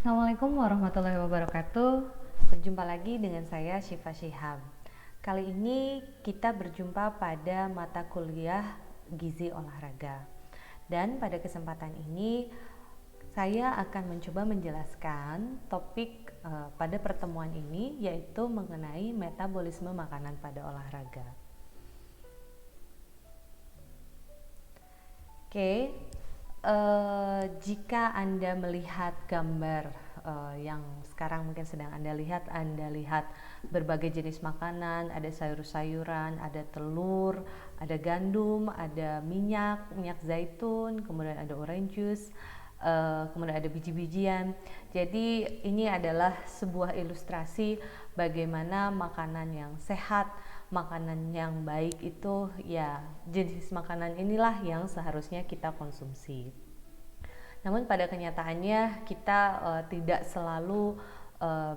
Assalamualaikum warahmatullahi wabarakatuh. Berjumpa lagi dengan saya Syifa Syihab. Kali ini kita berjumpa pada mata kuliah Gizi Olahraga. Dan pada kesempatan ini saya akan mencoba menjelaskan topik pada pertemuan ini, yaitu mengenai metabolisme makanan pada olahraga. Oke. Jika Anda melihat gambar yang sekarang mungkin sedang Anda lihat berbagai jenis makanan, ada sayur-sayuran, ada telur, ada gandum, ada minyak zaitun, kemudian ada orange juice, kemudian ada biji-bijian. Jadi ini adalah sebuah ilustrasi bagaimana makanan yang sehat, makanan yang baik itu ya jenis makanan inilah yang seharusnya kita konsumsi. Namun pada kenyataannya kita tidak selalu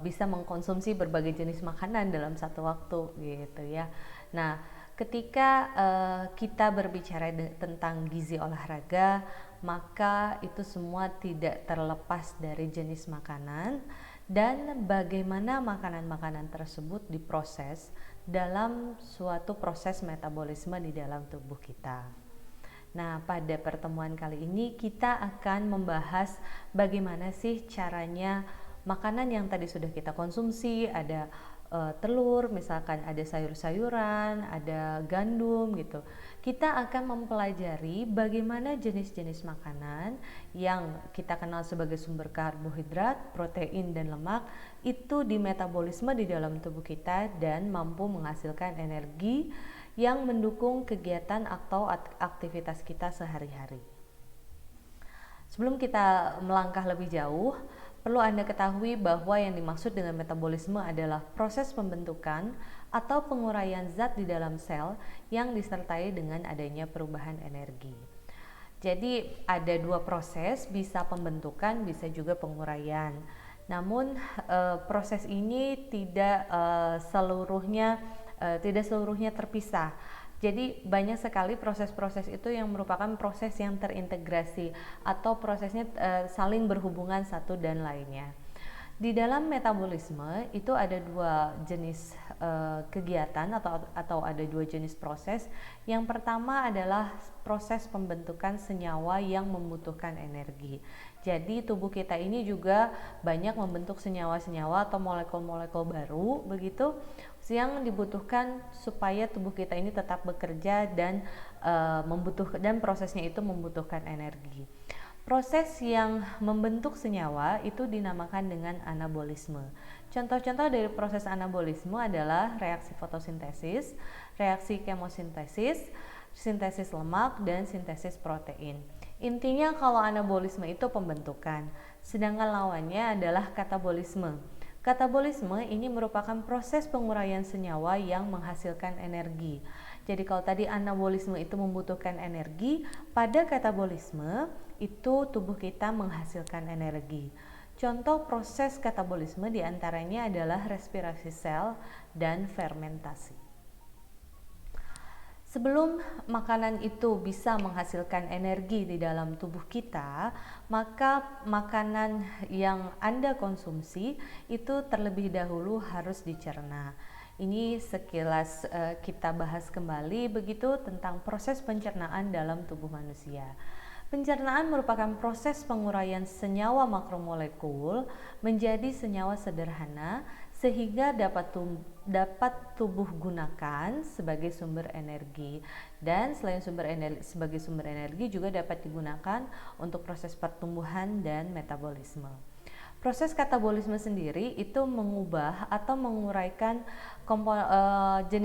bisa mengkonsumsi berbagai jenis makanan dalam satu waktu gitu ya. Nah, ketika kita berbicara tentang gizi olahraga, maka itu semua tidak terlepas dari jenis makanan dan bagaimana makanan-makanan tersebut diproses dalam suatu proses metabolisme di dalam tubuh kita. Nah, pada pertemuan kali ini kita akan membahas bagaimana sih caranya makanan yang tadi sudah kita konsumsi, ada telur, misalkan ada sayur-sayuran, ada gandum gitu. Kita akan mempelajari bagaimana jenis-jenis makanan yang kita kenal sebagai sumber karbohidrat, protein, dan lemak itu di metabolisme di dalam tubuh kita dan mampu menghasilkan energi yang mendukung kegiatan atau aktivitas kita sehari-hari. Sebelum kita melangkah lebih jauh, perlu Anda ketahui bahwa yang dimaksud dengan metabolisme adalah proses pembentukan atau penguraian zat di dalam sel yang disertai dengan adanya perubahan energi. Jadi ada dua proses, bisa pembentukan, bisa juga penguraian. Namun proses ini tidak seluruhnya terpisah. Jadi banyak sekali proses-proses itu yang merupakan proses yang terintegrasi atau prosesnya saling berhubungan satu dan lainnya. Di dalam metabolisme itu ada dua jenis kegiatan atau ada dua jenis proses. Yang pertama adalah proses pembentukan senyawa yang membutuhkan energi. Jadi tubuh kita ini juga banyak membentuk senyawa-senyawa atau molekul-molekul baru begitu yang dibutuhkan supaya tubuh kita ini tetap bekerja dan prosesnya itu membutuhkan energi. Proses yang membentuk senyawa itu dinamakan dengan anabolisme. Contoh-contoh dari proses anabolisme adalah reaksi fotosintesis, reaksi kemosintesis, sintesis lemak, dan sintesis protein. Intinya kalau anabolisme itu pembentukan, sedangkan lawannya adalah katabolisme. Katabolisme ini merupakan proses penguraian senyawa yang menghasilkan energi. Jadi kalau tadi anabolisme itu membutuhkan energi, pada katabolisme itu tubuh kita menghasilkan energi. Contoh proses katabolisme diantaranya adalah respirasi sel dan fermentasi. Sebelum makanan itu bisa menghasilkan energi di dalam tubuh kita, maka makanan yang Anda konsumsi itu terlebih dahulu harus dicerna. Ini sekilas kita bahas kembali begitu tentang proses pencernaan dalam tubuh manusia. Pencernaan merupakan proses penguraian senyawa makromolekul menjadi senyawa sederhana sehingga dapat tubuh gunakan sebagai sumber energi, dan selain sebagai sumber energi juga dapat digunakan untuk proses pertumbuhan dan metabolisme. Proses katabolisme sendiri itu mengubah atau menguraikan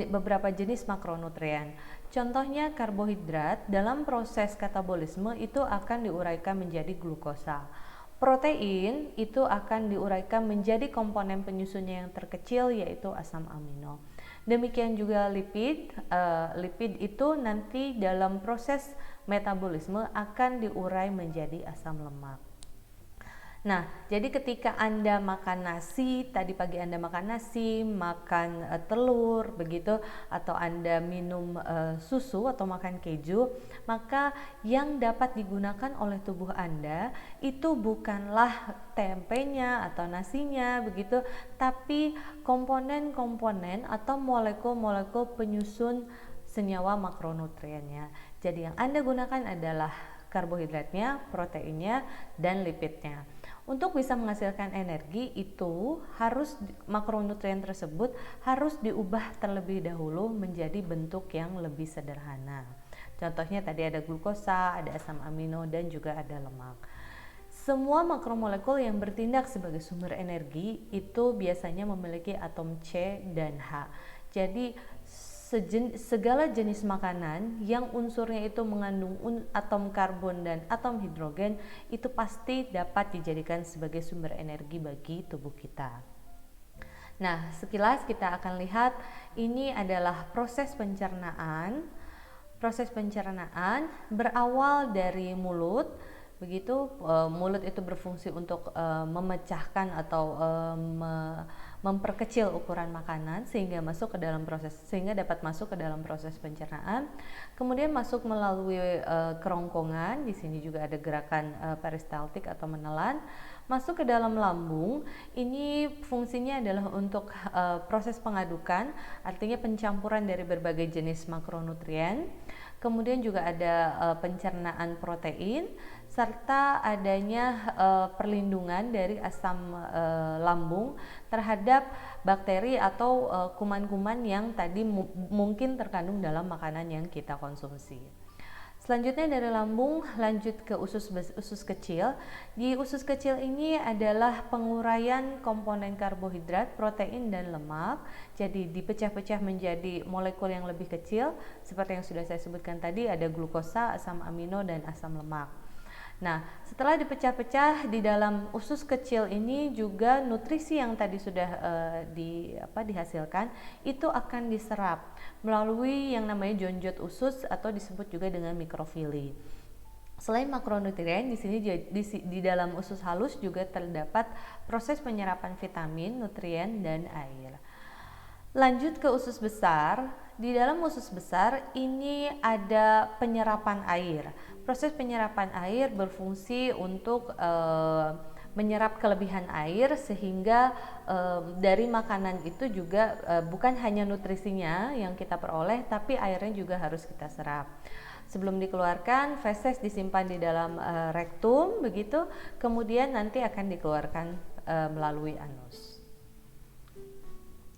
beberapa jenis makronutrien. Contohnya karbohidrat dalam proses katabolisme itu akan diuraikan menjadi glukosa. Protein itu akan diuraikan menjadi komponen penyusunnya yang terkecil, yaitu asam amino. Demikian juga lipid. Lipid itu nanti dalam proses metabolisme akan diurai menjadi asam lemak. Nah, jadi ketika Anda makan nasi, tadi pagi Anda makan nasi, makan telur, begitu, atau Anda minum susu atau makan keju, maka yang dapat digunakan oleh tubuh Anda itu bukanlah tempenya atau nasinya, begitu, tapi komponen-komponen atau molekul-molekul penyusun senyawa makronutriennya. Jadi yang Anda gunakan adalah karbohidratnya, proteinnya, dan lipidnya. Untuk bisa menghasilkan energi itu makronutrien tersebut harus diubah terlebih dahulu menjadi bentuk yang lebih sederhana. Contohnya tadi ada glukosa, ada asam amino, dan juga ada lemak. Semua makromolekul yang bertindak sebagai sumber energi itu biasanya memiliki atom C dan H. Jadi segala jenis makanan yang unsurnya itu mengandung atom karbon dan atom hidrogen itu pasti dapat dijadikan sebagai sumber energi bagi tubuh kita. Nah, sekilas kita akan lihat ini adalah proses pencernaan. Proses pencernaan berawal dari mulut. Begitu, mulut itu berfungsi untuk memecahkan atau memperkecil ukuran makanan sehingga dapat masuk ke dalam proses pencernaan. Kemudian masuk melalui kerongkongan. Di sini juga ada gerakan peristaltik atau menelan. Masuk ke dalam lambung. Ini fungsinya adalah untuk proses pengadukan, artinya pencampuran dari berbagai jenis makronutrien. Kemudian juga ada pencernaan protein serta adanya perlindungan dari asam lambung terhadap bakteri atau kuman-kuman yang tadi mungkin terkandung dalam makanan yang kita konsumsi. Selanjutnya dari lambung lanjut ke usus kecil. Di usus kecil ini adalah penguraian komponen karbohidrat, protein, dan lemak. Jadi dipecah-pecah menjadi molekul yang lebih kecil. Seperti yang sudah saya sebutkan tadi, ada glukosa, asam amino, dan asam lemak. Nah, setelah dipecah-pecah di dalam usus kecil ini juga nutrisi yang tadi sudah dihasilkan itu akan diserap melalui yang namanya jonjot usus atau disebut juga dengan mikrofili. Selain makronutrien, di sini di dalam usus halus juga terdapat proses penyerapan vitamin, nutrien, dan air. Lanjut ke usus besar. Di dalam usus besar ini ada penyerapan air. Proses penyerapan air berfungsi untuk menyerap kelebihan air sehingga dari makanan itu juga bukan hanya nutrisinya yang kita peroleh, tapi airnya juga harus kita serap. Sebelum dikeluarkan, feses disimpan di dalam rektum, begitu. Kemudian nanti akan dikeluarkan melalui anus.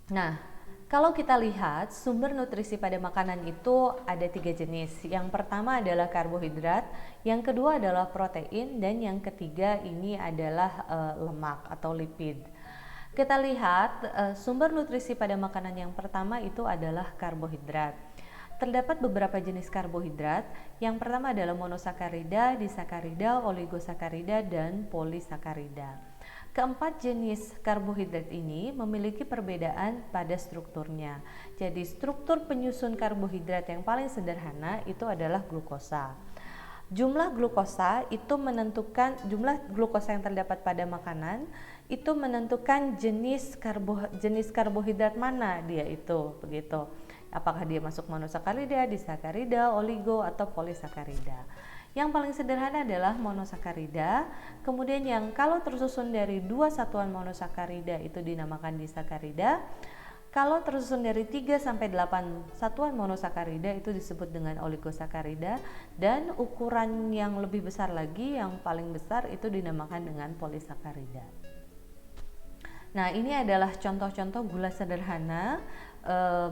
Nah, kalau kita lihat sumber nutrisi pada makanan itu ada 3 jenis. Yang pertama adalah karbohidrat, yang kedua adalah protein, dan yang ketiga ini adalah lemak atau lipid. Kita lihat sumber nutrisi pada makanan yang pertama itu adalah karbohidrat. Terdapat beberapa jenis karbohidrat. Yang pertama adalah monosakarida, disakarida, oligosakarida, dan polisakarida. Keempat jenis karbohidrat ini memiliki perbedaan pada strukturnya. Jadi struktur penyusun karbohidrat yang paling sederhana itu adalah glukosa. Jumlah glukosa yang terdapat pada makanan itu menentukan jenis karbohidrat mana dia itu, begitu. Apakah dia masuk monosakarida, disakarida, oligo, atau polisakarida. Yang paling sederhana adalah monosakarida. Kemudian yang kalau tersusun dari 2 satuan monosakarida itu dinamakan disakarida. Kalau tersusun dari 3 sampai 8 satuan monosakarida itu disebut dengan oligosakarida, dan ukuran yang lebih besar lagi, yang paling besar itu dinamakan dengan polisakarida. Nah, ini adalah contoh-contoh gula sederhana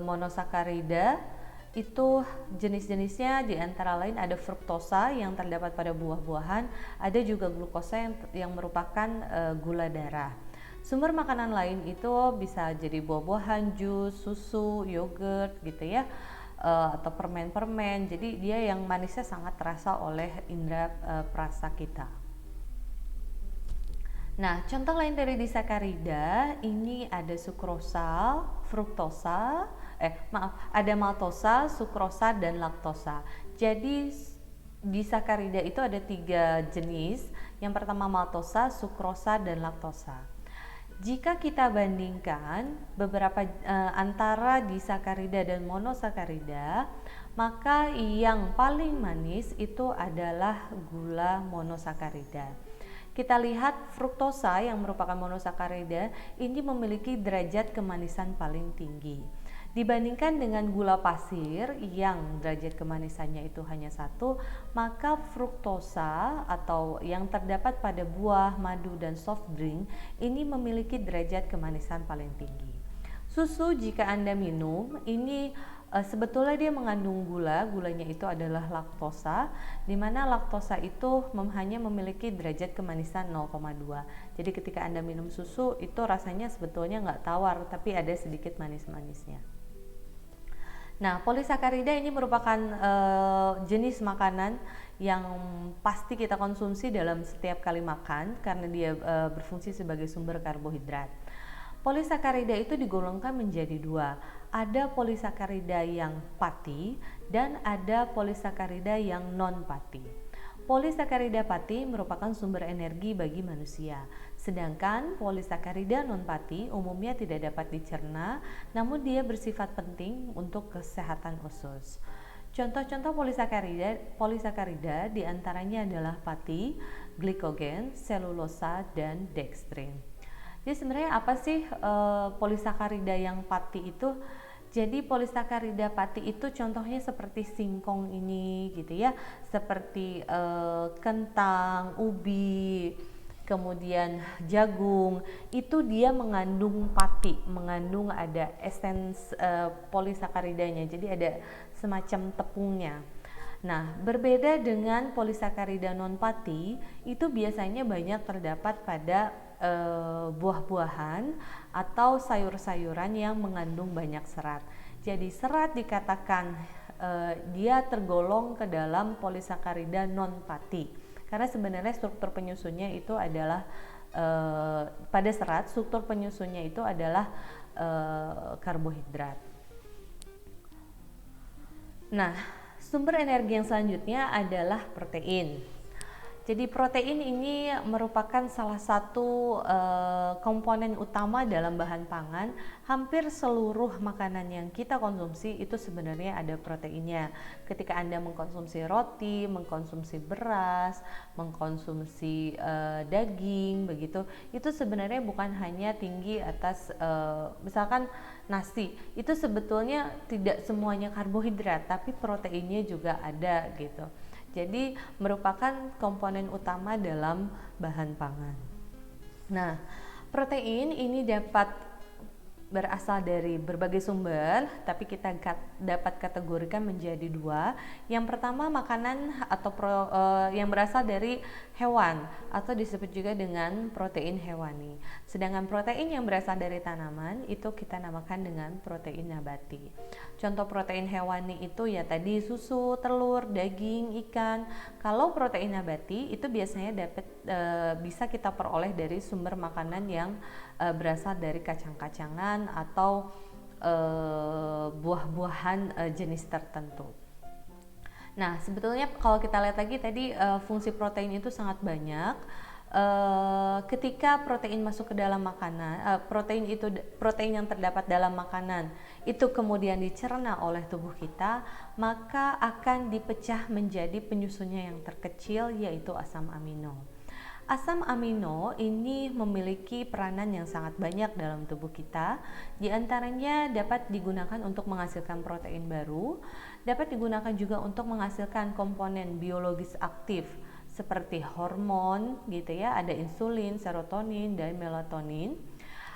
monosakarida. Itu jenis-jenisnya di antara lain ada fruktosa yang terdapat pada buah-buahan, ada juga glukosa yang merupakan gula darah. Sumber makanan lain itu bisa jadi buah-buahan, jus, susu, yogurt gitu ya, atau permen-permen. Jadi dia yang manisnya sangat terasa oleh indera perasa kita. Nah, contoh lain dari disakarida ini ada sukrosa, fruktosa, ada maltosa, sukrosa, dan laktosa. Jadi disakarida itu ada 3 jenis. Yang pertama maltosa, sukrosa, dan laktosa. Jika kita bandingkan beberapa antara disakarida dan monosakarida, maka yang paling manis itu adalah gula monosakarida. Kita lihat fruktosa yang merupakan monosakarida ini memiliki derajat kemanisan paling tinggi. Dibandingkan dengan gula pasir yang derajat kemanisannya itu hanya 1, maka fruktosa atau yang terdapat pada buah, madu, dan soft drink ini memiliki derajat kemanisan paling tinggi. Susu jika Anda minum ini sebetulnya dia mengandung gulanya itu adalah laktosa, di mana laktosa itu hanya memiliki derajat kemanisan 0,2. Jadi ketika Anda minum susu itu rasanya sebetulnya nggak tawar, tapi ada sedikit manis-manisnya. Nah, polisakarida ini merupakan jenis makanan yang pasti kita konsumsi dalam setiap kali makan karena dia berfungsi sebagai sumber karbohidrat. Polisakarida itu digolongkan menjadi 2. Ada polisakarida yang pati dan ada polisakarida yang non-pati. Polisakarida pati merupakan sumber energi bagi manusia, sedangkan polisakarida non-pati umumnya tidak dapat dicerna, namun dia bersifat penting untuk kesehatan usus. Contoh-contoh polisakarida diantaranya adalah pati, glikogen, selulosa, dan dextrin. Jadi sebenarnya apa sih polisakarida yang pati itu? Jadi polisakarida pati itu contohnya seperti singkong ini gitu ya, seperti kentang, ubi, kemudian jagung, itu dia mengandung pati, mengandung ada esens polisakaridanya, jadi ada semacam tepungnya. Nah, berbeda dengan polisakarida non-pati, itu biasanya banyak terdapat pada buah-buahan atau sayur-sayuran yang mengandung banyak serat. Jadi serat dikatakan dia tergolong ke dalam polisakarida non-pati karena sebenarnya struktur penyusunnya itu adalah pada serat, struktur penyusunnya itu adalah karbohidrat. Nah, sumber energi yang selanjutnya adalah protein. Jadi protein ini merupakan salah satu komponen utama dalam bahan pangan. Hampir seluruh makanan yang kita konsumsi itu sebenarnya ada proteinnya. Ketika Anda mengkonsumsi roti, mengkonsumsi beras, mengkonsumsi daging, begitu, itu sebenarnya bukan hanya tinggi atas misalkan nasi, itu sebetulnya tidak semuanya karbohidrat, tapi proteinnya juga ada gitu. Jadi merupakan komponen utama dalam bahan pangan. Nah, protein ini dapat berasal dari berbagai sumber, tapi kita dapat kategorikan menjadi 2. Yang pertama makanan atau yang berasal dari hewan atau disebut juga dengan protein hewani. Sedangkan protein yang berasal dari tanaman itu kita namakan dengan protein nabati. Contoh protein hewani itu ya tadi susu, telur, daging, ikan. Kalau protein nabati itu biasanya bisa kita peroleh dari sumber makanan yang berasal dari kacang-kacangan atau buah-buahan jenis tertentu. Nah, sebetulnya kalau kita lihat lagi tadi fungsi protein itu sangat banyak. Ketika protein masuk ke dalam makanan, protein yang terdapat dalam makanan itu kemudian dicerna oleh tubuh kita, maka akan dipecah menjadi penyusunnya yang terkecil, yaitu asam amino. Asam amino ini memiliki peranan yang sangat banyak dalam tubuh kita. Di antaranya dapat digunakan untuk menghasilkan protein baru, dapat digunakan juga untuk menghasilkan komponen biologis aktif seperti hormon gitu ya, ada insulin, serotonin, dan melatonin.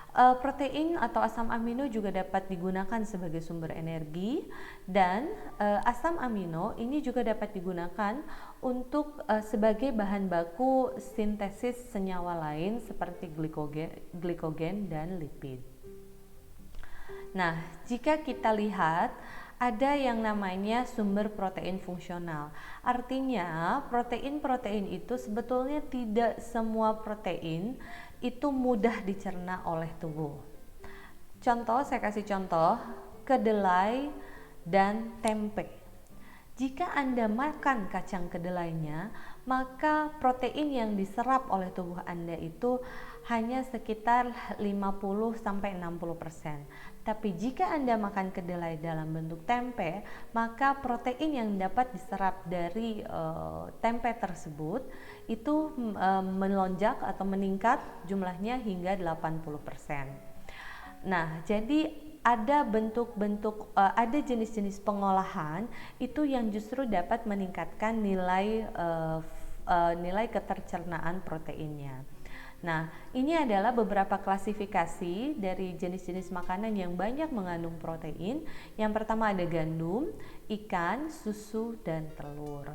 Protein atau asam amino juga dapat digunakan sebagai sumber energi, dan asam amino ini juga dapat digunakan untuk sebagai bahan baku sintesis senyawa lain seperti glikogen dan lipid. Nah, jika kita lihat ada yang namanya sumber protein fungsional. Artinya, protein-protein itu sebetulnya tidak semua protein itu mudah dicerna oleh tubuh. Contoh, saya kasih contoh, kedelai dan tempe. Jika Anda makan kacang kedelainya, maka protein yang diserap oleh tubuh Anda itu hanya sekitar 50-60%. Tapi jika Anda makan kedelai dalam bentuk tempe, maka protein yang dapat diserap dari tempe tersebut itu melonjak atau meningkat jumlahnya hingga 80%. Nah, jadi ada ada jenis-jenis pengolahan itu yang justru dapat meningkatkan nilai ketercernaan proteinnya. Nah, ini adalah beberapa klasifikasi dari jenis-jenis makanan yang banyak mengandung protein. Yang pertama ada gandum, ikan, susu, dan telur.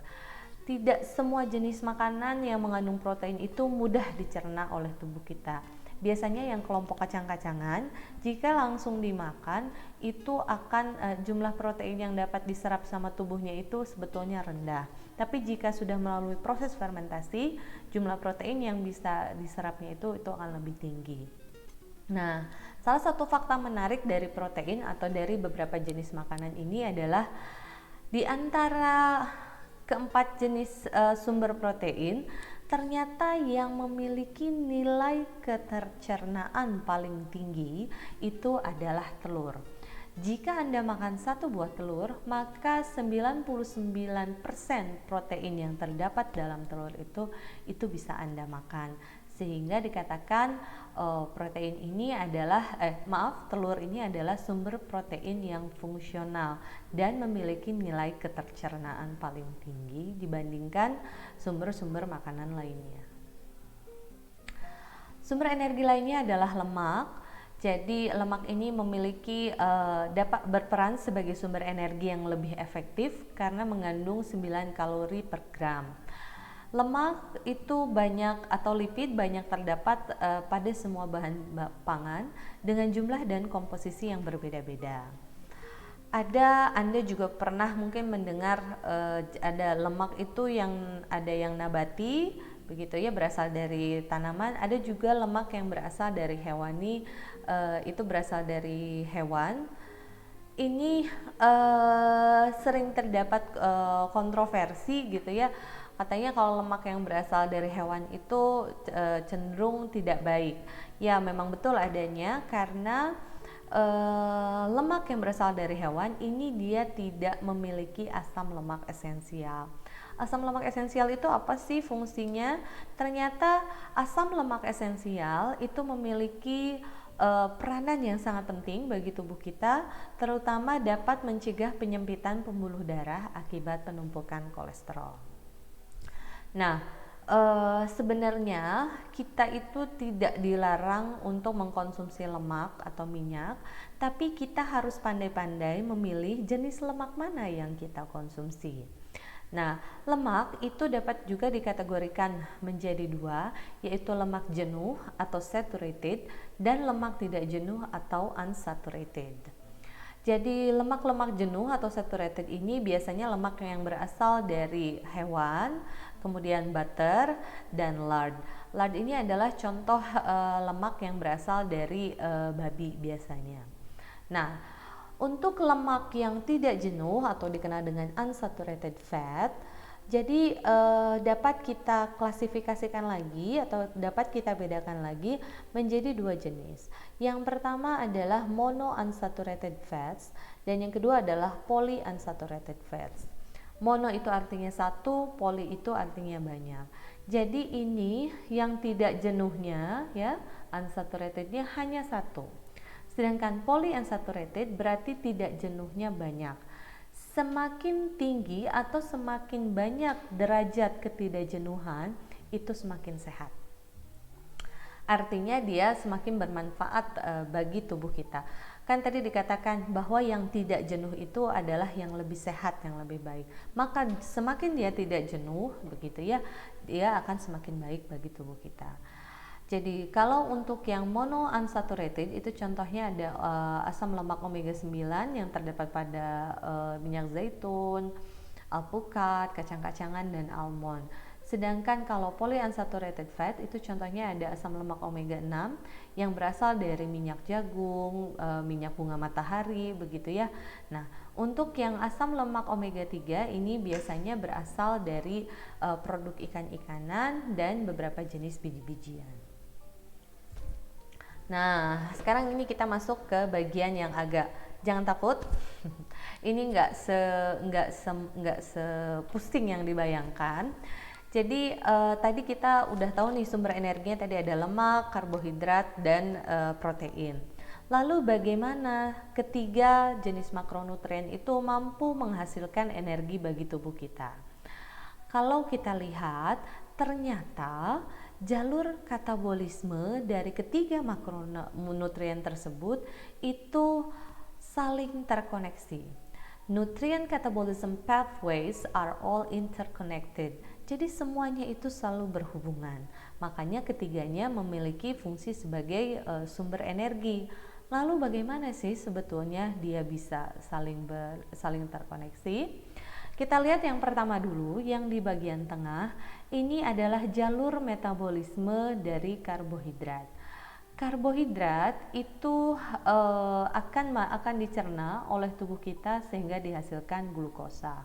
Tidak semua jenis makanan yang mengandung protein itu mudah dicerna oleh tubuh kita. Biasanya yang kelompok kacang-kacangan, jika langsung dimakan itu akan jumlah protein yang dapat diserap sama tubuhnya itu sebetulnya rendah. Tapi jika sudah melalui proses fermentasi, jumlah protein yang bisa diserapnya itu akan lebih tinggi. Nah, salah satu fakta menarik dari protein atau dari beberapa jenis makanan ini adalah di antara keempat jenis sumber protein, ternyata yang memiliki nilai ketercernaan paling tinggi itu adalah telur. Jika Anda makan satu buah telur, maka 99% protein yang terdapat dalam telur itu bisa Anda makan. Sehingga dikatakan telur ini adalah sumber protein yang fungsional dan memiliki nilai ketercernaan paling tinggi dibandingkan sumber-sumber makanan lainnya. Sumber energi lainnya adalah lemak. Jadi lemak ini dapat berperan sebagai sumber energi yang lebih efektif karena mengandung 9 kalori per gram. Lemak itu banyak atau lipid banyak terdapat pada semua bahan pangan dengan jumlah dan komposisi yang berbeda-beda. Anda juga pernah mungkin mendengar ada lemak itu ada yang nabati, begitu ya, berasal dari tanaman. Ada juga lemak yang berasal dari hewani, itu berasal dari hewan. Ini sering terdapat kontroversi gitu ya. Katanya kalau lemak yang berasal dari hewan itu cenderung tidak baik. Ya, memang betul adanya karena lemak yang berasal dari hewan ini dia tidak memiliki asam lemak esensial. Asam lemak esensial itu apa sih fungsinya? Ternyata asam lemak esensial itu memiliki peranan yang sangat penting bagi tubuh kita, terutama dapat mencegah penyempitan pembuluh darah akibat penumpukan kolesterol. Nah, sebenarnya kita itu tidak dilarang untuk mengkonsumsi lemak atau minyak, tapi kita harus pandai-pandai memilih jenis lemak mana yang kita konsumsi. Nah, lemak itu dapat juga dikategorikan menjadi dua, yaitu lemak jenuh atau saturated dan lemak tidak jenuh atau unsaturated. Jadi lemak-lemak jenuh atau saturated ini biasanya lemak yang berasal dari hewan, kemudian butter dan lard. Lard ini adalah contoh lemak yang berasal dari babi biasanya. Nah, untuk lemak yang tidak jenuh atau dikenal dengan unsaturated fat, jadi dapat kita klasifikasikan lagi atau dapat kita bedakan lagi menjadi dua jenis. Yang pertama adalah monounsaturated fats dan yang kedua adalah polyunsaturated fats. Mono itu artinya satu, poly itu artinya banyak. Jadi ini yang tidak jenuhnya ya, unsaturatednya hanya satu. Sedangkan polyunsaturated berarti tidak jenuhnya banyak. Semakin tinggi atau semakin banyak derajat ketidakjenuhan itu semakin sehat. Artinya dia semakin bermanfaat bagi tubuh kita. Kan tadi dikatakan bahwa yang tidak jenuh itu adalah yang lebih sehat, yang lebih baik. Maka semakin dia tidak jenuh, begitu ya, dia akan semakin baik bagi tubuh kita. Jadi kalau untuk yang monounsaturated itu contohnya ada asam lemak omega 9 yang terdapat pada minyak zaitun, alpukat, kacang-kacangan dan almond. Sedangkan kalau polyunsaturated fat itu contohnya ada asam lemak omega 6 yang berasal dari minyak jagung, minyak bunga matahari begitu ya. Nah, untuk yang asam lemak omega 3 ini biasanya berasal dari produk ikan-ikanan dan beberapa jenis biji-bijian. Nah, sekarang ini kita masuk ke bagian yang agak, jangan takut. Ini nggak sepusing yang dibayangkan. Jadi tadi kita udah tahu nih sumber energinya tadi ada lemak, karbohidrat, dan protein. Lalu bagaimana ketiga jenis makronutrien itu mampu menghasilkan energi bagi tubuh kita? Kalau kita lihat, ternyata jalur katabolisme dari ketiga makronutrien tersebut itu saling terkoneksi. Nutrient catabolism pathways are all interconnected. Jadi semuanya itu selalu berhubungan. Makanya ketiganya memiliki fungsi sebagai sumber energi. Lalu bagaimana sih sebetulnya dia bisa saling terkoneksi? Kita lihat yang pertama dulu, yang di bagian tengah. Ini adalah jalur metabolisme dari karbohidrat. Karbohidrat itu akan dicerna oleh tubuh kita sehingga dihasilkan glukosa.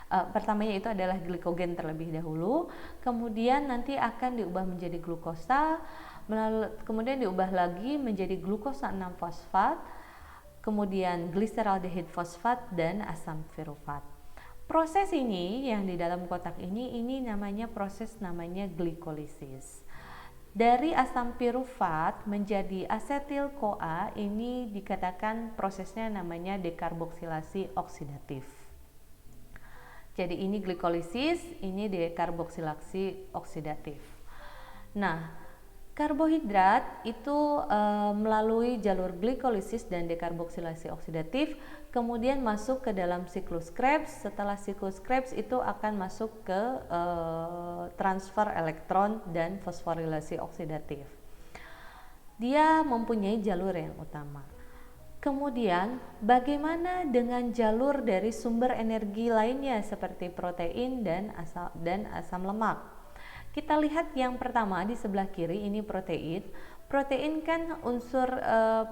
Pertamanya itu adalah glikogen terlebih dahulu, kemudian nanti akan diubah menjadi glukosa, kemudian diubah lagi menjadi glukosa 6-fosfat, kemudian gliseraldehyde fosfat dan asam pirufat. Proses ini yang di dalam kotak ini namanya glikolisis. Dari asam pirufat menjadi asetil CoA ini dikatakan prosesnya namanya dekarboksilasi oksidatif. Jadi ini glikolisis, ini dekarboksilasi oksidatif. Nah, karbohidrat itu melalui jalur glikolisis dan dekarboksilasi oksidatif kemudian masuk ke dalam siklus Krebs. Setelah siklus Krebs itu akan masuk ke transfer elektron dan fosforilasi oksidatif. Dia mempunyai jalur yang utama. Kemudian bagaimana dengan jalur dari sumber energi lainnya seperti protein dan asam lemak? Kita lihat yang pertama di sebelah kiri ini protein. Protein kan unsur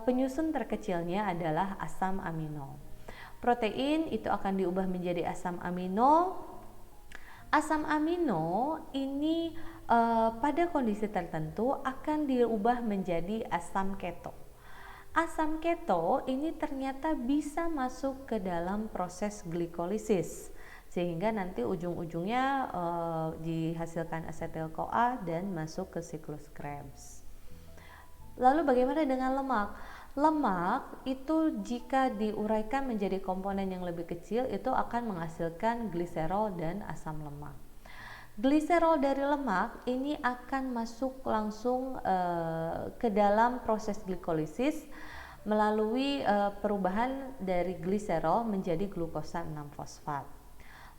penyusun terkecilnya adalah asam amino. Protein itu akan diubah menjadi asam amino. Asam amino ini pada kondisi tertentu akan diubah menjadi asam keto. Asam keto ini ternyata bisa masuk ke dalam proses glikolisis sehingga nanti ujung-ujungnya dihasilkan asetil CoA dan masuk ke siklus Krebs. Lalu bagaimana dengan lemak? Lemak itu jika diuraikan menjadi komponen yang lebih kecil itu akan menghasilkan gliserol dan asam lemak. Gliserol dari lemak ini akan masuk langsung ke dalam proses glikolisis melalui perubahan dari gliserol menjadi glukosa 6-fosfat.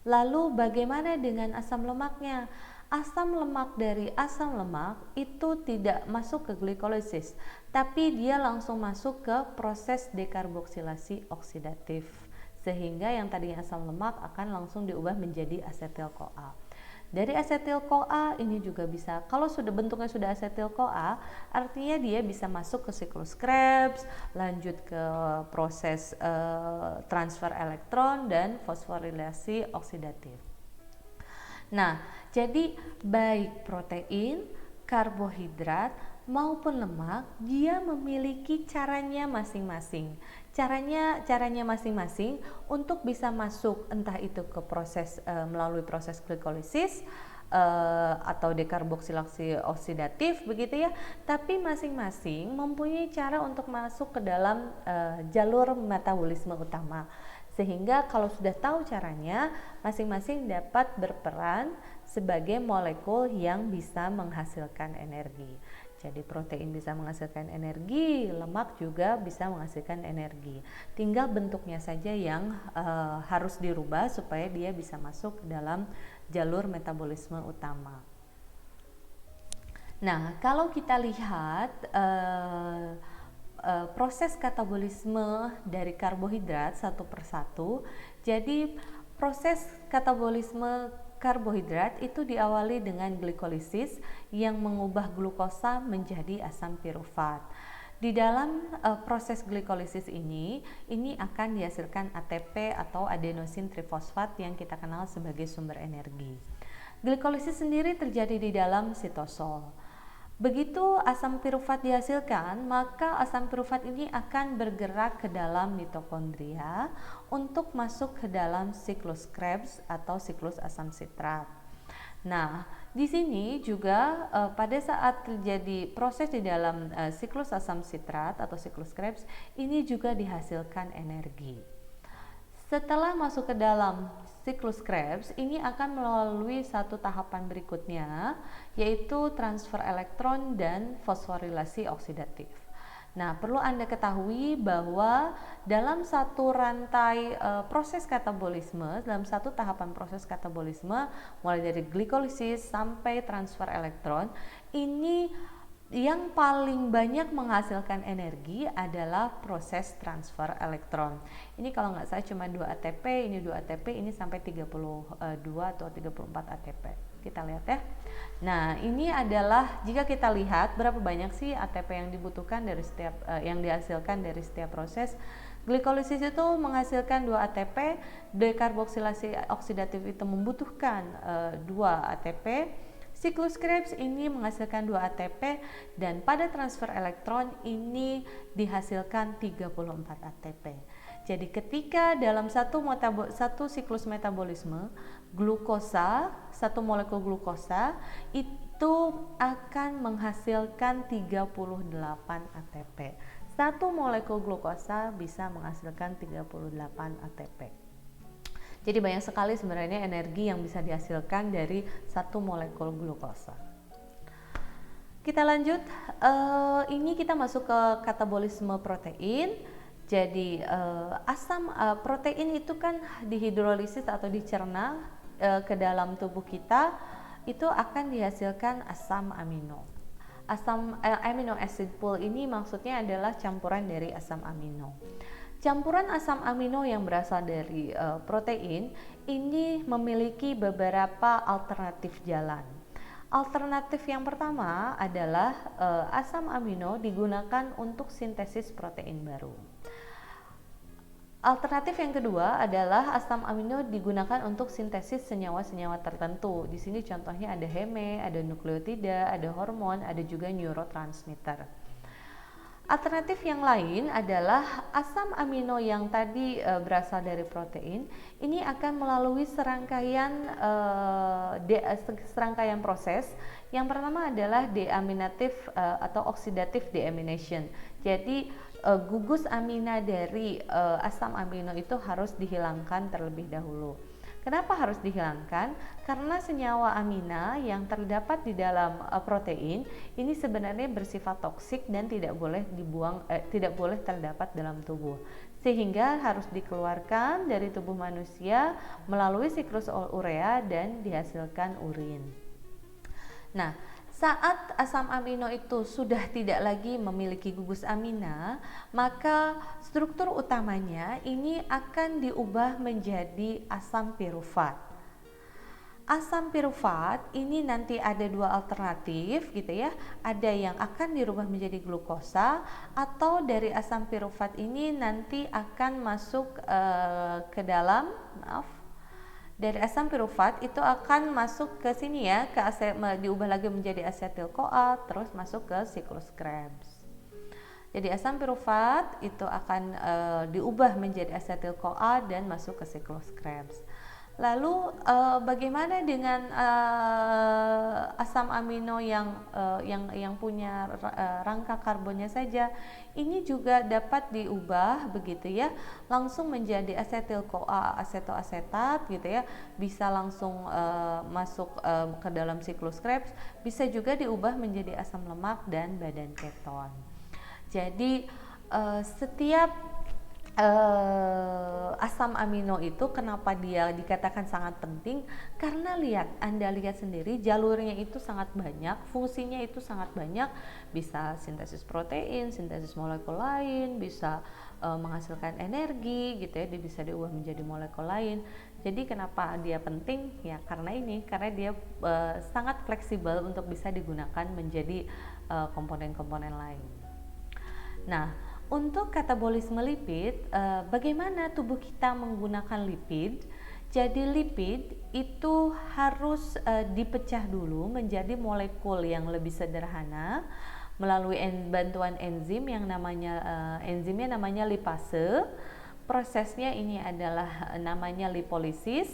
Lalu bagaimana dengan asam lemaknya? Asam lemak dari asam lemak itu tidak masuk ke glikolisis, tapi dia langsung masuk ke proses dekarboksilasi oksidatif, sehingga yang tadinya asam lemak akan langsung diubah menjadi asetil CoA. Dari asetil CoA ini juga bisa, kalau bentuknya sudah asetil CoA, artinya dia bisa masuk ke siklus Krebs, lanjut ke proses transfer elektron dan fosforilasi oksidatif. Nah, jadi baik protein, karbohidrat maupun lemak dia memiliki caranya masing-masing. Caranya masing-masing untuk bisa masuk entah itu ke proses melalui proses glikolisis atau dekarboksilasi oksidatif begitu ya, tapi masing-masing mempunyai cara untuk masuk ke dalam jalur metabolisme utama. Sehingga kalau sudah tahu caranya, masing-masing dapat berperan sebagai molekul yang bisa menghasilkan energi. Jadi protein bisa menghasilkan energi, lemak juga bisa menghasilkan energi. Tinggal bentuknya saja yang harus dirubah supaya dia bisa masuk dalam jalur metabolisme utama. Nah, kalau kita lihat proses katabolisme dari karbohidrat satu persatu, jadi proses katabolisme karbohidrat itu diawali dengan glikolisis yang mengubah glukosa menjadi asam pirufat. Di dalam proses glikolisis ini akan dihasilkan ATP atau adenosin trifosfat yang kita kenal sebagai sumber energi. Glikolisis sendiri terjadi di dalam sitosol. Begitu asam pirufat dihasilkan, maka asam pirufat ini akan bergerak ke dalam mitokondria untuk masuk ke dalam siklus Krebs atau siklus asam sitrat. Nah, di sini juga pada saat terjadi proses di dalam siklus asam sitrat atau siklus Krebs, ini juga dihasilkan energi. Setelah masuk ke dalam siklus Krebs, ini akan melalui satu tahapan berikutnya, yaitu transfer elektron dan fosforilasi oksidatif. Nah, perlu Anda ketahui bahwa dalam satu rantai proses katabolisme, dalam satu tahapan proses katabolisme, mulai dari glikolisis sampai transfer elektron, ini yang paling banyak menghasilkan energi adalah proses transfer elektron. Ini kalau nggak salah cuma 2 ATP, ini 2 ATP, ini sampai 32 atau 34 ATP. Kita lihat ya. Nah, ini adalah jika kita lihat berapa banyak sih ATP yang dibutuhkan dari setiap yang dihasilkan dari setiap proses. Glikolisis itu menghasilkan 2 ATP, dekarboksilasi oksidatif itu membutuhkan 2 ATP. Siklus Krebs ini menghasilkan 2 ATP dan pada transfer elektron ini dihasilkan 34 ATP. Jadi ketika dalam satu siklus metabolisme, glukosa, satu molekul glukosa itu akan menghasilkan 38 ATP. Satu molekul glukosa bisa menghasilkan 38 ATP. Jadi banyak sekali sebenarnya energi yang bisa dihasilkan dari satu molekul glukosa. Kita lanjut, ini kita masuk ke katabolisme protein. Jadi protein itu kan dihidrolisis atau dicerna ke dalam tubuh kita, itu akan dihasilkan asam amino. Amino acid pool ini maksudnya adalah campuran dari asam amino. Campuran asam amino yang berasal dari protein ini memiliki beberapa alternatif jalan. Alternatif yang pertama adalah asam amino digunakan untuk sintesis protein baru. Alternatif yang kedua adalah asam amino digunakan untuk sintesis senyawa-senyawa tertentu. Di sini contohnya ada heme, ada nukleotida, ada hormon, ada juga neurotransmitter. Alternatif yang lain adalah asam amino yang tadi berasal dari protein, ini akan melalui serangkaian proses. Yang pertama adalah deaminatif atau oxidative deamination. Jadi gugus amina dari asam amino itu harus dihilangkan terlebih dahulu. Kenapa harus dihilangkan? Karena senyawa amina yang terdapat di dalam protein ini sebenarnya bersifat toksik dan tidak boleh terdapat dalam tubuh. Sehingga harus dikeluarkan dari tubuh manusia melalui siklus urea dan dihasilkan urin. Nah, saat asam amino itu sudah tidak lagi memiliki gugus amina, maka struktur utamanya ini akan diubah menjadi asam pirufat. Asam pirufat ini nanti ada 2 alternatif gitu ya. Ada yang akan dirubah menjadi glukosa, atau dari asam pirufat ini nanti akan masuk ke dalam dari asam pirufat itu akan masuk ke sini ya, diubah lagi menjadi asetil-CoA, terus masuk ke siklus Krebs. Jadi asam pirufat itu akan diubah menjadi asetil-CoA dan masuk ke siklus Krebs. Lalu bagaimana dengan asam amino yang punya rangka karbonnya saja? Ini juga dapat diubah begitu ya, langsung menjadi asetil-CoA, asetoasetat gitu ya. Bisa langsung masuk ke dalam siklus Krebs, bisa juga diubah menjadi asam lemak dan badan keton. Jadi setiap asam amino itu kenapa dia dikatakan sangat penting? Karena Anda lihat sendiri jalurnya itu sangat banyak, fungsinya itu sangat banyak, bisa sintesis protein, sintesis molekul lain, bisa menghasilkan energi gitu ya, bisa diubah menjadi molekul lain. Jadi kenapa dia penting? Ya karena dia sangat fleksibel untuk bisa digunakan menjadi komponen-komponen lain. Nah, untuk katabolisme lipid, bagaimana tubuh kita menggunakan lipid? Jadi lipid itu harus dipecah dulu menjadi molekul yang lebih sederhana melalui bantuan enzim yang enzimnya namanya lipase. Prosesnya ini adalah namanya lipolisis.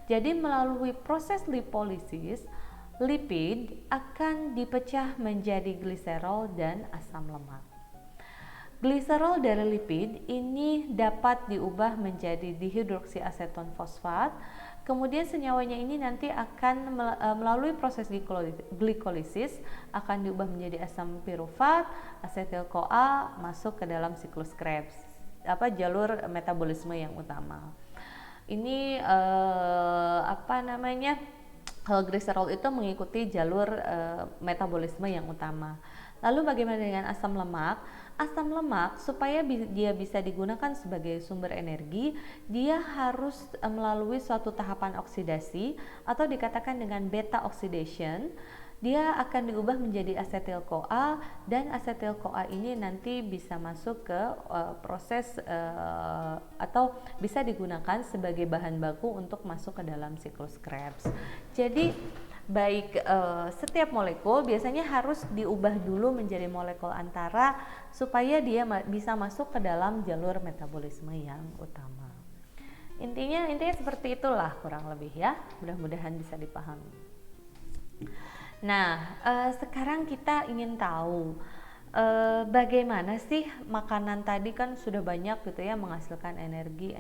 Jadi melalui proses lipolisis, lipid akan dipecah menjadi gliserol dan asam lemak. Gliserol dari lipid ini dapat diubah menjadi dihidroksiaseton fosfat. Kemudian senyawanya ini nanti akan melalui proses glikolisis akan diubah menjadi asam pirufat, asetil CoA, masuk ke dalam siklus Krebs, jalur metabolisme yang utama. Ini gliserol itu mengikuti jalur metabolisme yang utama. Lalu bagaimana dengan asam lemak? Asam lemak supaya dia bisa digunakan sebagai sumber energi, dia harus melalui suatu tahapan oksidasi atau dikatakan dengan beta oxidation. Dia akan diubah menjadi asetil CoA dan asetil CoA ini nanti bisa masuk ke proses atau bisa digunakan sebagai bahan baku untuk masuk ke dalam siklus Krebs. Jadi baik setiap molekul biasanya harus diubah dulu menjadi molekul antara supaya dia bisa masuk ke dalam jalur metabolisme yang utama. Intinya seperti itulah kurang lebih ya. Mudah-mudahan bisa dipahami. Nah, sekarang kita ingin tahu bagaimana sih makanan tadi kan sudah banyak gitu ya menghasilkan energi.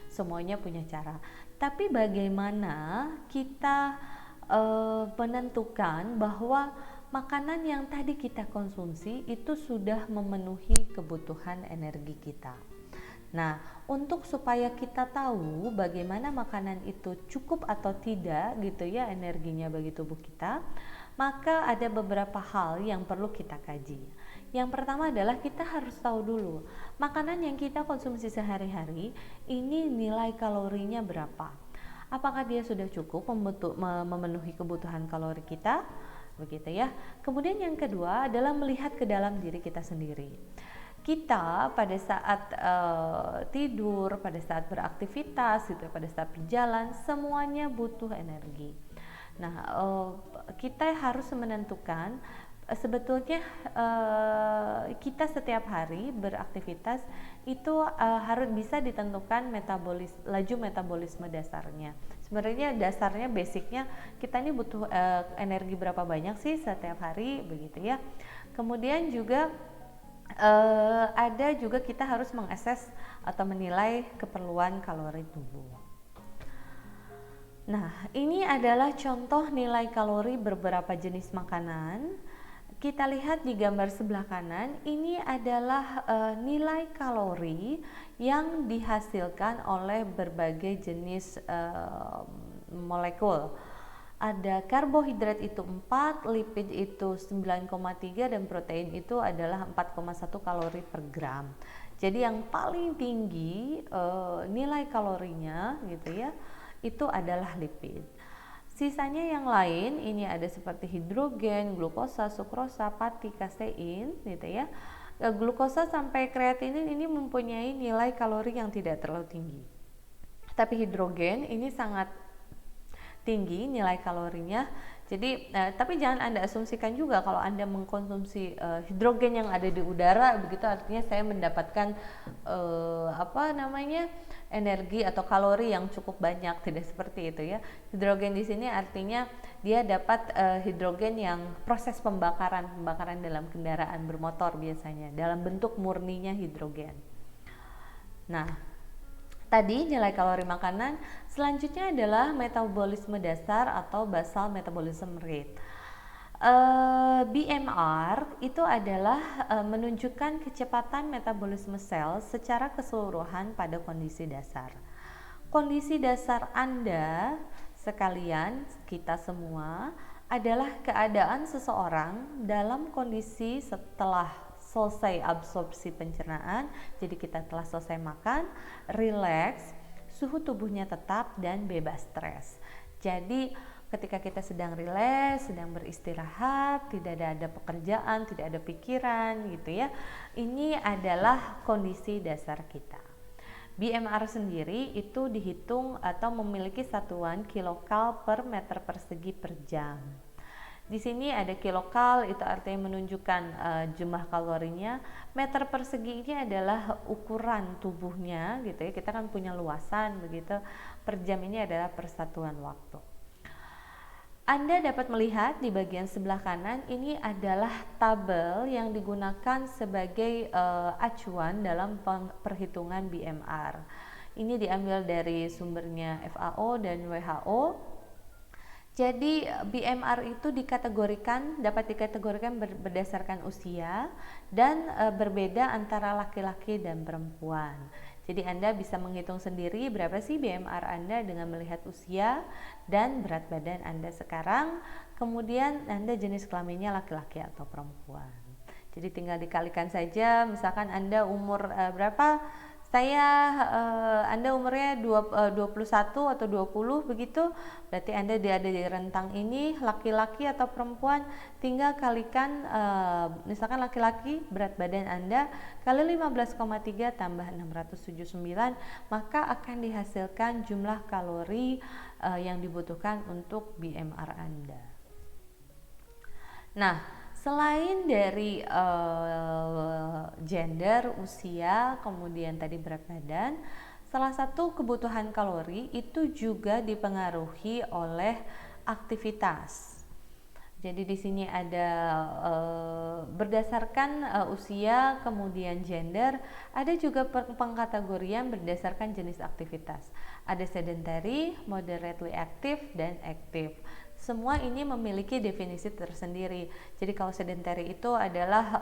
Semuanya punya cara. Tapi bagaimana kita menentukan bahwa makanan yang tadi kita konsumsi itu sudah memenuhi kebutuhan energi kita. Nah, untuk supaya kita tahu bagaimana makanan itu cukup atau tidak gitu ya energinya bagi tubuh kita, maka ada beberapa hal yang perlu kita kaji. Yang pertama adalah kita harus tahu dulu makanan yang kita konsumsi sehari-hari ini nilai kalorinya berapa. Apakah dia sudah cukup memenuhi kebutuhan kalori kita? Begitu ya. Kemudian yang kedua adalah melihat ke dalam diri kita sendiri. Kita pada saat tidur, pada saat beraktivitas, gitu, pada saat berjalan, semuanya butuh energi. Nah, kita harus menentukan sebetulnya kita setiap hari beraktivitas itu harus bisa ditentukan laju metabolisme dasarnya. Sebenarnya dasarnya basicnya kita ini butuh energi berapa banyak sih setiap hari begitu ya. Kemudian juga ada juga kita harus mengakses atau menilai keperluan kalori tubuh. Nah, ini adalah contoh nilai kalori beberapa jenis makanan. Kita lihat di gambar sebelah kanan, ini adalah nilai kalori yang dihasilkan oleh berbagai jenis molekul. Ada karbohidrat itu 4, lipid itu 9,3 dan protein itu adalah 4,1 kalori per gram. Jadi yang paling tinggi nilai kalorinya gitu ya, itu adalah lipid. Sisanya yang lain ini ada seperti hidrogen, glukosa, sukrosa, pati, kasein gitu ya. Glukosa sampai kreatinin ini mempunyai nilai kalori yang tidak terlalu tinggi. Tapi hidrogen ini sangat tinggi nilai kalorinya. Jadi tapi jangan Anda asumsikan juga kalau Anda mengkonsumsi hidrogen yang ada di udara begitu artinya saya mendapatkan energi atau kalori yang cukup banyak. Tidak seperti itu ya. Hidrogen di sini artinya dia dapat hidrogen yang proses pembakaran dalam kendaraan bermotor biasanya dalam bentuk murninya hidrogen. Nah, tadi nilai kalori makanan, selanjutnya adalah metabolisme dasar atau basal metabolism rate. BMR itu adalah menunjukkan kecepatan metabolisme sel secara keseluruhan pada kondisi dasar. Kondisi dasar Anda sekalian, kita semua, adalah keadaan seseorang dalam kondisi setelah selesai absorpsi pencernaan, jadi kita telah selesai makan, rileks, suhu tubuhnya tetap dan bebas stres. Jadi ketika kita sedang rileks, sedang beristirahat, tidak ada pekerjaan, tidak ada pikiran gitu ya, ini adalah kondisi dasar kita. BMR sendiri itu dihitung atau memiliki satuan kilokal per meter persegi per jam. Di sini ada kilokal, itu artinya menunjukkan jumlah kalorinya. Meter persegi ini adalah ukuran tubuhnya gitu ya. Kita kan punya luasan begitu. Per jam ini adalah persatuan waktu. Anda dapat melihat di bagian sebelah kanan ini adalah tabel yang digunakan sebagai acuan dalam perhitungan BMR. Ini diambil dari sumbernya FAO dan WHO. Jadi BMR itu dapat dikategorikan berdasarkan usia dan berbeda antara laki-laki dan perempuan. Jadi Anda bisa menghitung sendiri berapa sih BMR Anda dengan melihat usia dan berat badan Anda sekarang, kemudian Anda jenis kelaminnya laki-laki atau perempuan. Jadi tinggal dikalikan saja, misalkan Anda umur berapa? Anda umurnya 21 atau 20 begitu, berarti Anda ada di rentang ini, laki-laki atau perempuan, tinggal kalikan misalkan laki-laki berat badan Anda kali 15,3 tambah 679, maka akan dihasilkan jumlah kalori yang dibutuhkan untuk BMR Anda. Nah, selain dari gender, usia, kemudian tadi berat badan, salah satu kebutuhan kalori itu juga dipengaruhi oleh aktivitas. Jadi di sini ada berdasarkan usia, kemudian gender, ada juga pengkategorian berdasarkan jenis aktivitas. Ada sedentary, moderately active, dan active. Semua ini memiliki definisi tersendiri. Jadi kalau sedentary itu adalah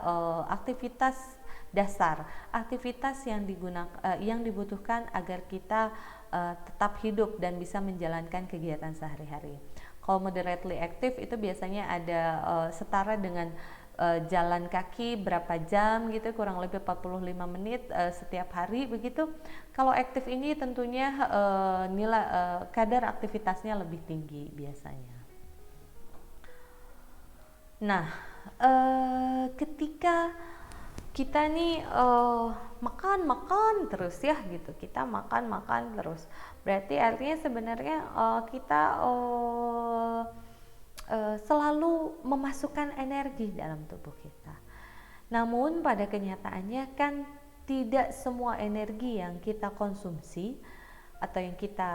aktivitas dasar, aktivitas yang dibutuhkan agar kita tetap hidup dan bisa menjalankan kegiatan sehari-hari. Kalau moderately active itu biasanya ada setara dengan jalan kaki berapa jam gitu, kurang lebih 45 menit setiap hari begitu. Kalau aktif ini tentunya kadar aktivitasnya lebih tinggi biasanya. Nah, ketika kita nih makan terus ya gitu, kita makan terus, berarti artinya sebenarnya kita selalu memasukkan energi dalam tubuh kita. Namun pada kenyataannya kan tidak semua energi yang kita konsumsi atau yang kita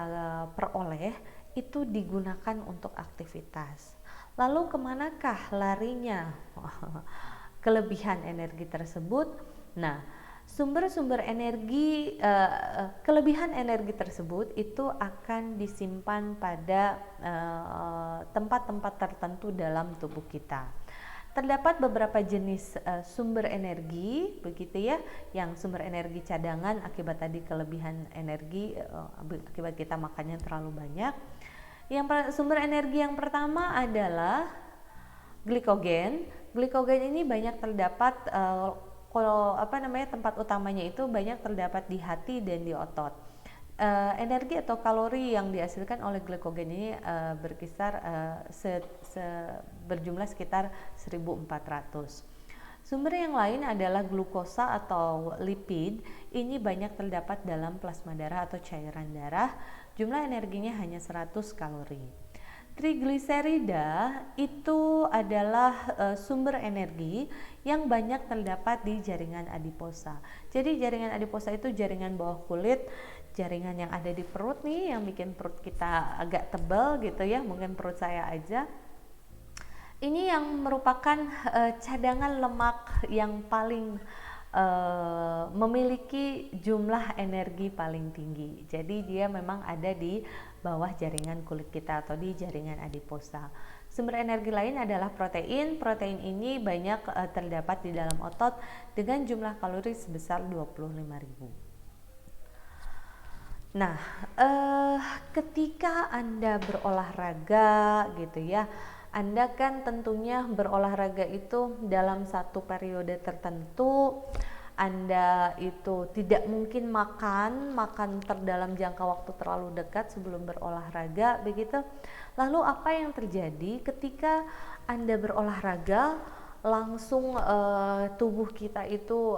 peroleh itu digunakan untuk aktivitas. Lalu kemanakah larinya kelebihan energi tersebut? Nah, sumber-sumber energi, kelebihan energi tersebut itu akan disimpan pada tempat-tempat tertentu dalam tubuh kita. Terdapat beberapa jenis sumber energi, begitu ya, yang sumber energi cadangan akibat tadi kelebihan energi, akibat kita makannya terlalu banyak. Sumber energi yang pertama adalah glikogen. Glikogen ini banyak terdapat tempat utamanya itu banyak terdapat di hati dan di otot. Energi atau kalori yang dihasilkan oleh glikogen ini berkisar berjumlah sekitar 1400. Sumber yang lain adalah glukosa atau lipid. Ini banyak terdapat dalam plasma darah atau cairan darah. Jumlah energinya hanya 100 kalori. Trigliserida itu adalah sumber energi yang banyak terdapat di jaringan adiposa. Jadi jaringan adiposa itu jaringan bawah kulit, jaringan yang ada di perut nih, yang bikin perut kita agak tebal gitu ya, mungkin perut saya aja. Ini yang merupakan cadangan lemak yang paling memiliki jumlah energi paling tinggi. Jadi dia memang ada di bawah jaringan kulit kita atau di jaringan adiposa. Sumber energi lain adalah protein. Protein ini banyak terdapat di dalam otot dengan jumlah kalori sebesar 25.000. Nah, ketika Anda berolahraga gitu ya, Anda kan tentunya berolahraga itu dalam satu periode tertentu, Anda itu tidak mungkin makan dalam jangka waktu terlalu dekat sebelum berolahraga begitu. Lalu apa yang terjadi ketika Anda berolahraga langsung tubuh kita itu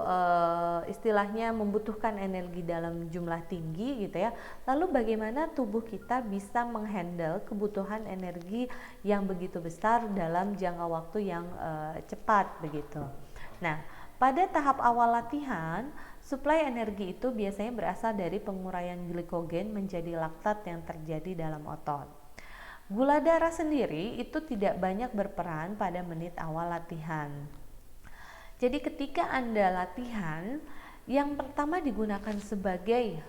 istilahnya membutuhkan energi dalam jumlah tinggi gitu ya. Lalu bagaimana tubuh kita bisa menghandle kebutuhan energi yang begitu besar dalam jangka waktu yang cepat begitu. Nah, pada tahap awal latihan, suplai energi itu biasanya berasal dari penguraian glikogen menjadi laktat yang terjadi dalam otot. Gula darah sendiri itu tidak banyak berperan pada menit awal latihan. Jadi ketika Anda latihan, yang pertama digunakan sebagai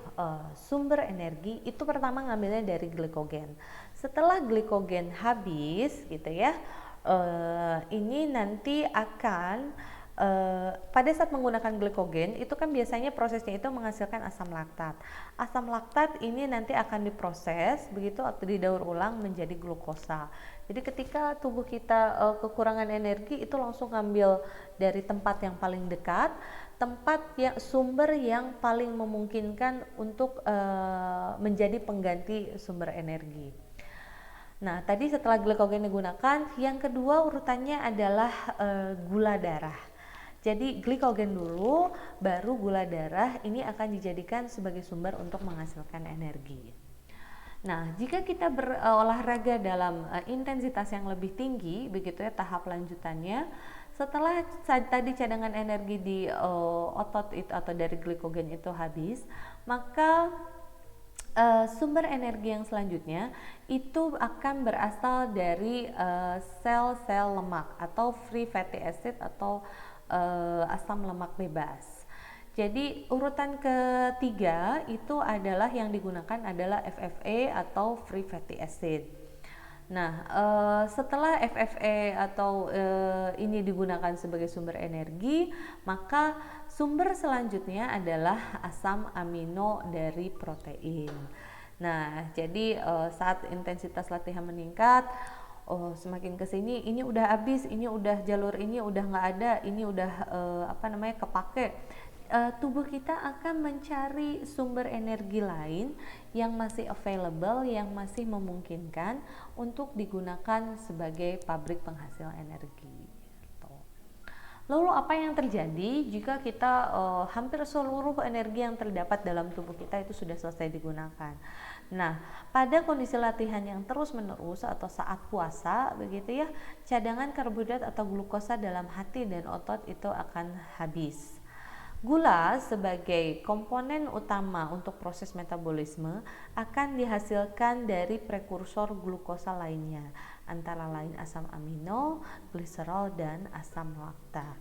sumber energi itu pertama ngambilnya dari glikogen. Setelah glikogen habis gitu ya, ini nanti akan pada saat menggunakan glikogen itu kan biasanya prosesnya itu menghasilkan asam laktat. Asam laktat ini nanti akan diproses begitu atau didaur ulang menjadi glukosa. Jadi ketika tubuh kita kekurangan energi itu langsung ngambil dari tempat yang paling dekat, tempat yang sumber yang paling memungkinkan untuk menjadi pengganti sumber energi. Nah, tadi setelah glikogen digunakan, yang kedua urutannya adalah gula darah. Jadi glikogen dulu, baru gula darah ini akan dijadikan sebagai sumber untuk menghasilkan energi. Nah, jika kita berolahraga dalam intensitas yang lebih tinggi, begitu ya tahap lanjutannya, setelah tadi cadangan energi di otot itu atau dari glikogen itu habis, maka sumber energi yang selanjutnya itu akan berasal dari sel-sel lemak atau free fatty acid atau asam lemak bebas. Jadi urutan ketiga itu adalah yang digunakan adalah FFA atau free fatty acid. Nah, setelah FFA atau ini digunakan sebagai sumber energi, maka sumber selanjutnya adalah asam amino dari protein. Nah, jadi saat intensitas latihan meningkat, semakin kesini ini udah habis, ini udah jalur ini udah nggak ada, ini udah kepake. Tubuh kita akan mencari sumber energi lain yang masih available, yang masih memungkinkan untuk digunakan sebagai pabrik penghasil energi. Lalu apa yang terjadi jika kita hampir seluruh energi yang terdapat dalam tubuh kita itu sudah selesai digunakan? Nah, pada kondisi latihan yang terus-menerus atau saat puasa begitu ya, cadangan karbohidrat atau glukosa dalam hati dan otot itu akan habis. Gula sebagai komponen utama untuk proses metabolisme akan dihasilkan dari prekursor glukosa lainnya, antara lain asam amino, gliserol, dan asam laktat.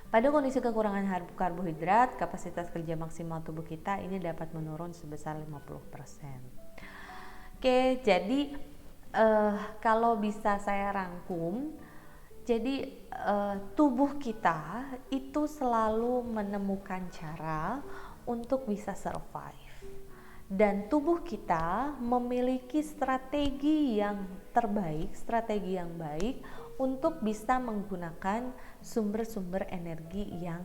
Pada kondisi kekurangan karbohidrat, kapasitas kerja maksimal tubuh kita ini dapat menurun sebesar 50%. Oke, jadi kalau bisa saya rangkum, jadi tubuh kita itu selalu menemukan cara untuk bisa survive. Dan tubuh kita memiliki strategi yang terbaik, strategi yang baik untuk bisa menggunakan sumber-sumber energi yang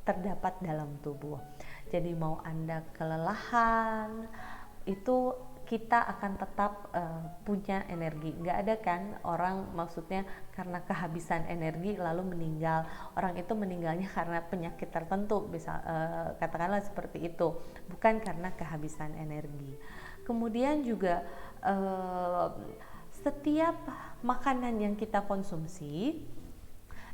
terdapat dalam tubuh. Jadi mau Anda kelelahan, itu kita akan tetap punya energi. Nggak ada kan orang maksudnya karena kehabisan energi lalu meninggal. Orang itu meninggalnya karena penyakit tertentu, bisa katakanlah seperti itu, bukan karena kehabisan energi. Kemudian juga setiap makanan yang kita konsumsi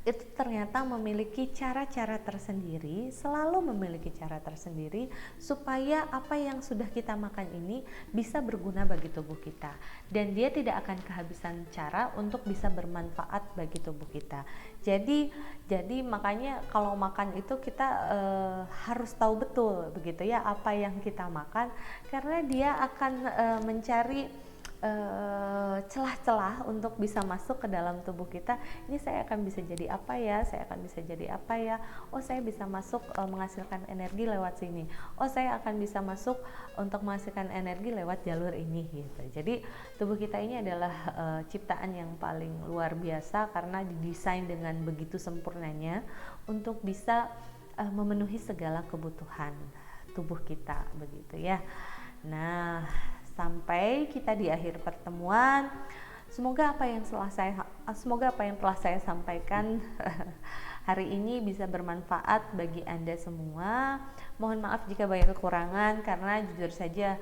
itu ternyata memiliki cara-cara tersendiri, selalu memiliki cara tersendiri supaya apa yang sudah kita makan ini bisa berguna bagi tubuh kita, dan dia tidak akan kehabisan cara untuk bisa bermanfaat bagi tubuh kita. Jadi makanya kalau makan itu kita harus tahu betul begitu ya apa yang kita makan, karena dia akan mencari celah-celah untuk bisa masuk ke dalam tubuh kita. Ini saya akan bisa jadi apa ya, saya akan bisa jadi apa ya, oh saya bisa masuk menghasilkan energi lewat sini, oh saya akan bisa masuk untuk menghasilkan energi lewat jalur ini gitu. Jadi tubuh kita ini adalah ciptaan yang paling luar biasa karena didesain dengan begitu sempurnanya untuk bisa memenuhi segala kebutuhan tubuh kita begitu ya. Nah, sampai kita di akhir pertemuan, semoga apa yang telah saya sampaikan hari ini bisa bermanfaat bagi Anda semua. Mohon maaf jika banyak kekurangan karena jujur saja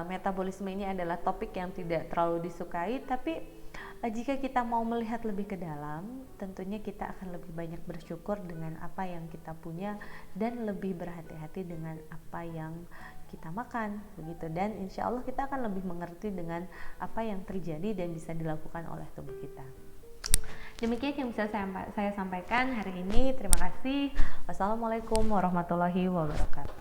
metabolisme ini adalah topik yang tidak terlalu disukai, tapi jika kita mau melihat lebih ke dalam, tentunya kita akan lebih banyak bersyukur dengan apa yang kita punya dan lebih berhati-hati dengan apa yang kita makan begitu, dan insya Allah kita akan lebih mengerti dengan apa yang terjadi dan bisa dilakukan oleh tubuh kita. Demikian yang bisa saya sampaikan hari ini. Terima kasih. Wassalamualaikum warahmatullahi wabarakatuh.